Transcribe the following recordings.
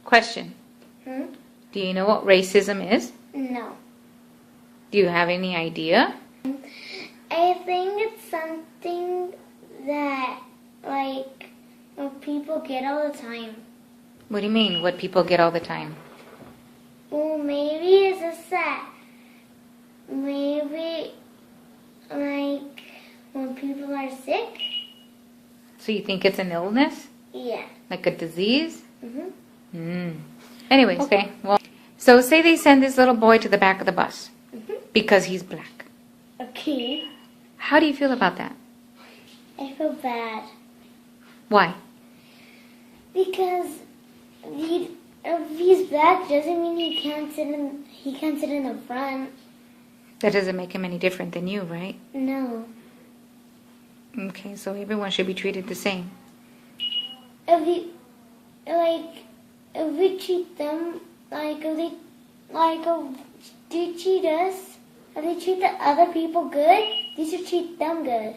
Question. Do you know what racism is? No. Do you have any idea? I think it's something that, like, what people get all the time. What do you mean, what people get all the time? Well, maybe it's just that, maybe, like, when people are sick? So you think it's an illness? Yeah. Like a disease? Mm-hmm. Anyways, okay. Well, so say they send this little boy to the back of the bus because he's black. Okay. How do you feel about that? I feel bad. Why? Because if he's black doesn't mean he can't sit in the front. That doesn't make him any different than you, right? No. Okay, so everyone should be treated the same. If we treat them if they treat us, if they treat the other people good, they should treat them good.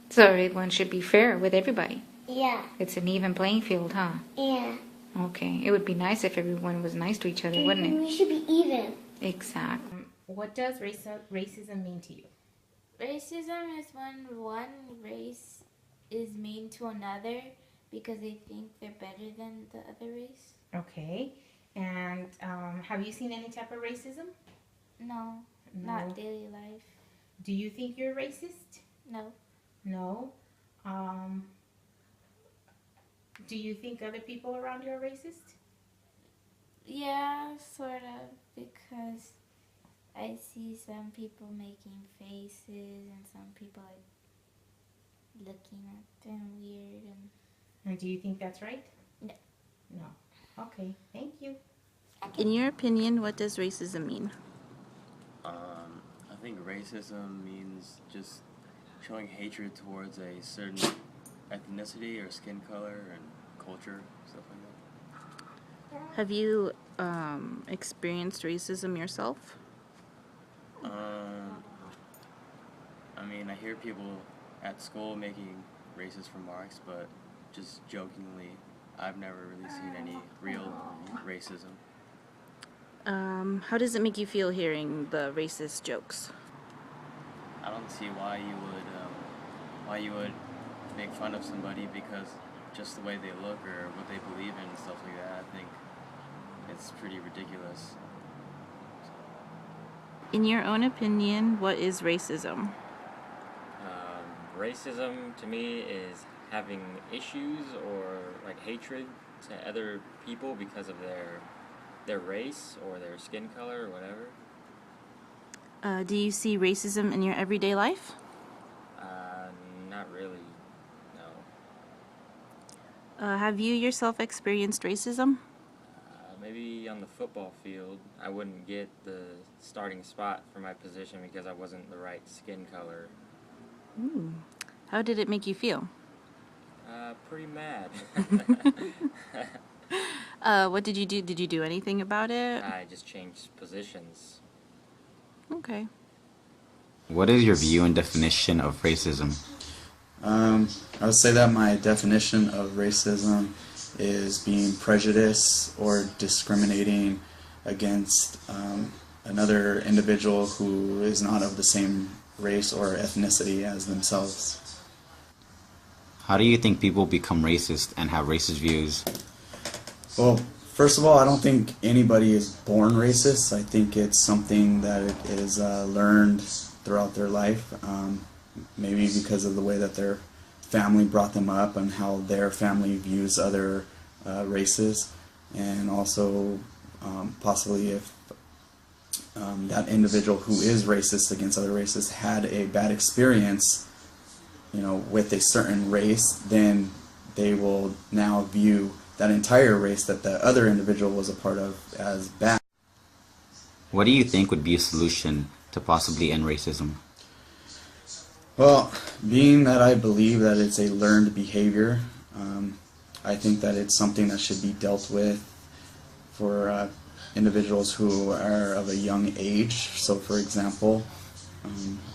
So everyone should be fair with everybody. Yeah. It's an even playing field, huh? Yeah. Okay, it would be nice if everyone was nice to each other, wouldn't it? We should be even. Exactly. What does racism mean to you? Racism is when one race is mean to another because they think they're better than the other race. Okay. And have you seen any type of racism? No, not daily life. Do you think you're racist? No. No. Do you think other people around you are racist? Yeah, sort of, because I see some people making faces and some people like looking at them weird. And do you think that's right? No. No. Okay, thank you. In your opinion, what does racism mean? I think racism means just showing hatred towards a certain ethnicity or skin color and culture, stuff like that. Have you experienced racism yourself? I mean, I hear people at school making racist remarks, but just jokingly, I've never really seen any real racism. How does it make you feel hearing the racist jokes? I don't see why you would make fun of somebody because just the way they look or what they believe in and stuff like that. I think it's pretty ridiculous. In your own opinion, what is racism? Racism to me is having issues or like hatred to other people because of their race or their skin color or whatever. Do you see racism in your everyday life? Not really, no. Have you yourself experienced racism? Maybe on the football field, I wouldn't get the starting spot for my position because I wasn't the right skin color. Ooh. How did it make you feel? Pretty mad. What did you do? Did you do anything about it? I just changed positions. Okay. What is your view and definition of racism? I would say that my definition of racism is being prejudiced or discriminating against another individual who is not of the same race or ethnicity as themselves. How do you think people become racist and have racist views? Well, first of all, I don't think anybody is born racist. I think it's something that is learned throughout their life, maybe because of the way that their family brought them up and how their family views other races, and also possibly if that individual who is racist against other races had a bad experience, with a certain race, then they will now view that entire race that the other individual was a part of as bad. What do you think would be a solution to possibly end racism? Well, being that I believe that it's a learned behavior, I think that it's something that should be dealt with for individuals who are of a young age. So, for example,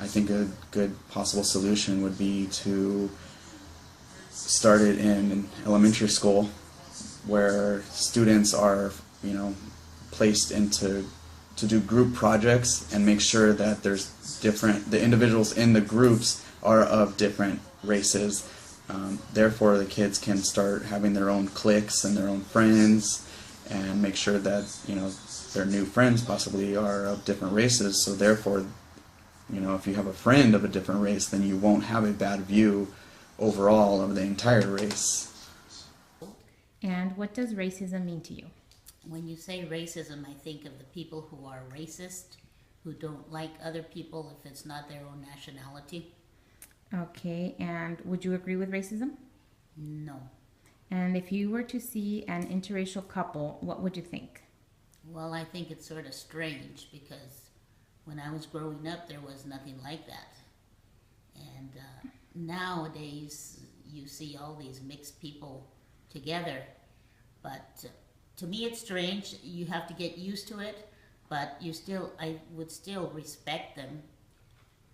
I think a good possible solution would be to start it in elementary school where students are, you know, placed into to do group projects and make sure that the individuals in the groups are of different races. Therefore, the kids can start having their own cliques and their own friends, and make sure that, you know, their new friends possibly are of different races. So therefore, you know, if you have a friend of a different race, then you won't have a bad view overall of the entire race. And what does racism mean to you? When you say racism, I think of the people who are racist, who don't like other people if it's not their own nationality. Okay, and would you agree with racism? No. And if you were to see an interracial couple, what would you think? Well, I think it's sort of strange because when I was growing up, there was nothing like that. And nowadays, you see all these mixed people together. But to me, it's strange. You have to get used to it. But I would still respect them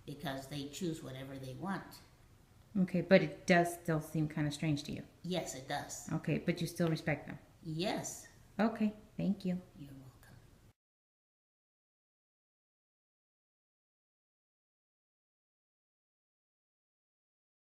because they choose whatever they want. Okay, but it does still seem kind of strange to you. Yes, it does. Okay, but you still respect them. Yes. Okay, thank you. You're